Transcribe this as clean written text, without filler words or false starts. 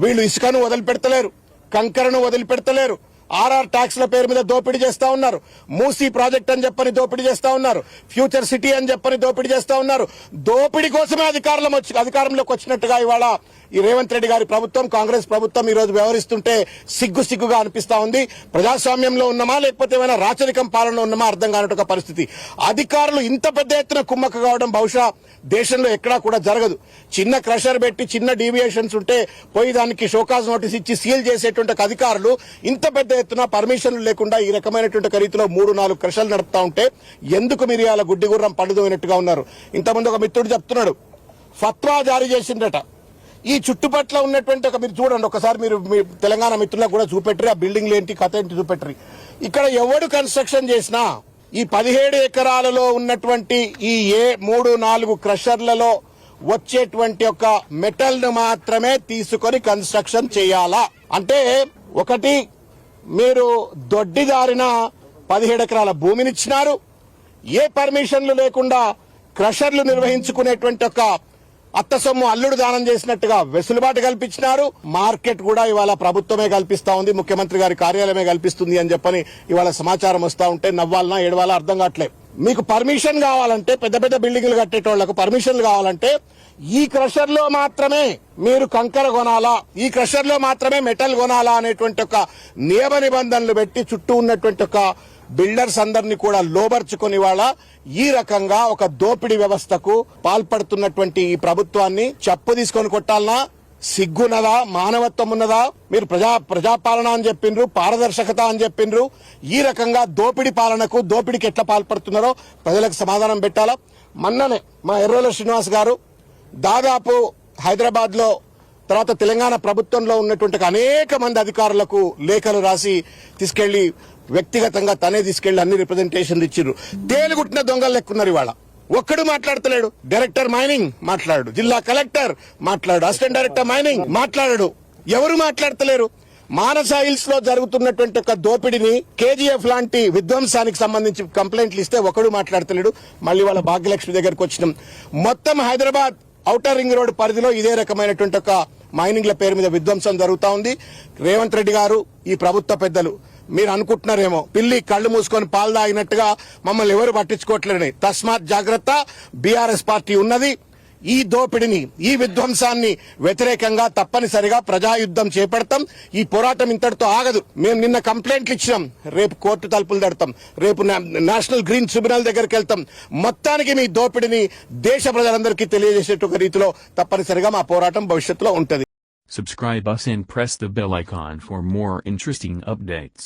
వీళ్ళు ఇసుకను వదిలిపెడతలేరు, కంకరను వదిలిపెడతలేరు, ఆర్ఆర్ ట్యాక్స్ల పేరు మీద దోపిడీ చేస్తా ఉన్నారు, మూసీ ప్రాజెక్ట్ అని చెప్పని దోపిడీ చేస్తా ఉన్నారు, ఫ్యూచర్ సిటీ అని చెప్పని దోపిడీ చేస్తా ఉన్నారు. దోపిడీ కోసమే అధికారంలోకి వచ్చినట్టుగా ఇవాళ ఈ రేవంత్ రెడ్డి గారి ప్రభుత్వం, కాంగ్రెస్ ప్రభుత్వం ఈ రోజు వ్యవహరిస్తుంటే సిగ్గుగా అనిపిస్తా ఉంది. ప్రజాస్వామ్యంలో ఉన్నామా లేకపోతే ఏమైనా రాచరికం పాలనలో ఉన్నామా అర్థం కానట్టు పరిస్థితి. అధికారులు ఇంత పెద్ద ఎత్తున కుమ్మక్క కావడం బహుశా దేశంలో ఎక్కడా కూడా జరగదు. చిన్న క్రషర్ పెట్టి చిన్న డీవియేషన్స్ ఉంటే పోయి దానికి షోకాజ్ నోటీస్ ఇచ్చి సీల్ చేసేటువంటి అధికారులు ఇంత పెద్ద ఎత్తున పర్మిషన్లు లేకుండా ఈ రకమైనటువంటి రీతిలో 3-4 క్రషర్లు నడుపుతా ఉంటే ఎందుకు మీరు ఇలా గుడ్డిగుర్రం పండుదోయినట్టుగా ఉన్నారు? ఇంతకుముందు ఒక మిత్రుడు చెప్తున్నాడు, ఫత్వా జారీ చేసిందట. ఈ చుట్టుపట్ల ఉన్నటువంటి మీరు చూడండి ఒకసారి, మీరు మీ తెలంగాణ మిత్రులకు కూడా చూపెట్టరు, ఆ బిల్డింగ్లు ఏంటి కథ ఏంటి చూపెట్టరు. ఇక్కడ ఎవడు కన్స్ట్రక్షన్ చేసినా ఈ 17 ఎకరాలలో ఉన్నటువంటి ఈ 3-4 క్రషర్లలో వచ్చేటువంటి ఒక మెటల్ ను మాత్రమే తీసుకొని కన్స్ట్రక్షన్ చేయాలా అంటే, ఒకటి మీరు దొడ్డిదారిన 17 ఎకరాల భూమినిచ్చినారు, ఏ పర్మిషన్లు లేకుండా క్రషర్లు నిర్వహించుకునేటువంటి ఒక అత్త సొమ్ము అల్లుడు దానం చేసినట్టుగా వెసులుబాటు కల్పించినారు. మార్కెట్ కూడా ఇవాళ ప్రభుత్వమే కల్పిస్తా ఉంది, ముఖ్యమంత్రి గారి కార్యాలయమే కల్పిస్తుంది అని చెప్పని ఇవాళ సమాచారం వస్తా ఉంటే నవ్వాలనా ఏడవాలా అర్థం కావట్లేదు. మీకు పర్మిషన్ కావాలంటే, పెద్ద పెద్ద బిల్డింగ్లు కట్టేటోళ్లకు పర్మిషన్లు కావాలంటే ఈ క్రషర్ లో మాత్రమే మీరు కంకర కొనాలా, ఈ క్రషర్ లో మాత్రమే మెటల్ కొనాలా అనేటువంటి ఒక నియమ నిబంధనలు పెట్టి చుట్టూ ఉన్నటువంటి ఒక బిల్డర్స్ అందరినీ కూడా లోబర్చుకుని వాళ్ళ ఈ రకంగా ఒక దోపిడీ వ్యవస్థకు పాల్పడుతున్నటువంటి ఈ ప్రభుత్వాన్ని చెప్పు తీసుకొని కొట్టాలనా? సిగ్గున్నదా? మానవత్వం ఉన్నదా? మీరు ప్రజాపాలన అని చెప్పిండ్రు, పారదర్శకత అని చెప్పిండ్రు. ఈ రకంగా దోపిడీ పాలనకు, దోపిడీకి ఎట్లా పాల్పడుతున్నారో ప్రజలకు సమాధానం పెట్టాలా? మొన్ననే మా ఎర్రోల శ్రీనివాస్ గారు దాదాపు హైదరాబాద్ లో తర్వాత తెలంగాణ ప్రభుత్వంలో ఉన్నటువంటి అనేక మంది అధికారులకు లేఖలు రాసి తీసుకెళ్లి వ్యక్తిగతంగా తనే తీసుకెళ్లి అన్ని రిప్రజెంటేషన్లు ఇచ్చిర్రు. తేలుగుట్టిన దొంగలు లెక్కున్నారు. ఇవాళ ఒక్కడు మాట్లాడతలేడు. డైరెక్టర్ మైనింగ్ మాట్లాడు, జిల్లా కలెక్టర్ మాట్లాడు, అసిస్టెంట్ డైరెక్టర్ మైనింగ్ మాట్లాడు, ఎవరు మాట్లాడతలేరు. మానస హిల్స్ లో జరుగుతున్నటువంటి ఒక దోపిడిని, కేజీఎఫ్ లాంటి విధ్వంసానికి సంబంధించి కంప్లైంట్లు ఇస్తే ఒకడు మాట్లాడతలేడు. మళ్ళీ వాళ్ళ భాగ్యలక్ష్మి దగ్గరకు వచ్చినాం. మొత్తం హైదరాబాద్ ఔటర్ రింగ్ రోడ్ పరిధిలో ఇదే రకమైనటువంటి ఒక మైనింగ్ల పేరు మీద విధ్వంసం జరుగుతా ఉంది. రేవంత్ రెడ్డి గారు, ఈ ప్రభుత్వ పెద్దలు మీరు అనుకుంటున్నారేమో పిల్లి కళ్ళు మూసుకొని పాలు తాగినట్టుగా మమ్మల్ని ఎవరు పట్టించుకోవట్లేదని. తస్మాత్ జాగ్రత్త, బీఆర్ఎస్ పార్టీ ఉన్నది. ఈ దోపిడిని, ఈ విధ్వంసాన్ని వ్యతిరేకంగా తప్పనిసరిగా ప్రజాయుద్ధం చేపడతాం. ఈ పోరాటం ఇంతటితో ఆగదు. మేము నిన్న కంప్లైంట్లు ఇచ్చినాం, రేపు కోర్టు తలుపులు తడతాం, రేపు నేషనల్ గ్రీన్ ట్రిబ్యునల్ దగ్గరికి వెళ్తాం. మొత్తానికి మీ దోపిడిని దేశ ప్రజలందరికీ తెలియజేసేట రీతిలో తప్పనిసరిగా మా పోరాటం భవిష్యత్తులో ఉంటుంది. Subscribe us and press the bell icon for more interesting updates.